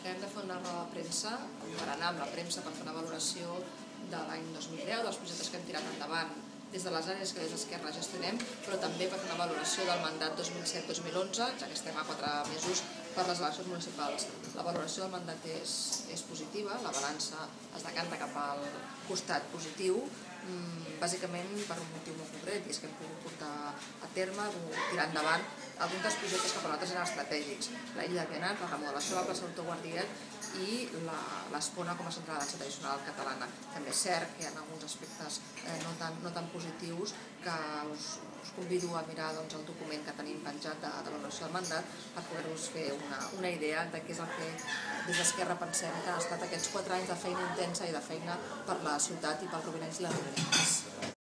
acabem de fer una roda de premsa per anar amb la premsa per fer una valoració de l'any 2010, dels projectes que hem tirat endavant des de les àrees que des d'Esquerra gestionem, però també per fer una valoració del mandat 2007-2011, ja que estem a 4 mesos per les eleccions municipals. La valoració del mandat és positiva, la balança es decanta cap al costat positiu, bàsicament per un motiu molt concret, i és que hem pogut portar a terme, tirar endavant alguns dels projectes que per nosaltres eren estratègics. La Illa de Vianant, la remodelació de la plaça Doctor Guardiet i l'Espona com a centre de dansa tradicional catalana. També és cert que hi ha alguns aspectes no tan positius que us convido a mirar el document que tenim penjat de valoració del mandat per poder-vos fer una idea de què és el que des d'Esquerra pensem que han estat aquests 4 anys de feina intensa i de feina per la ciutat i pels rubinencs i les rubinenques.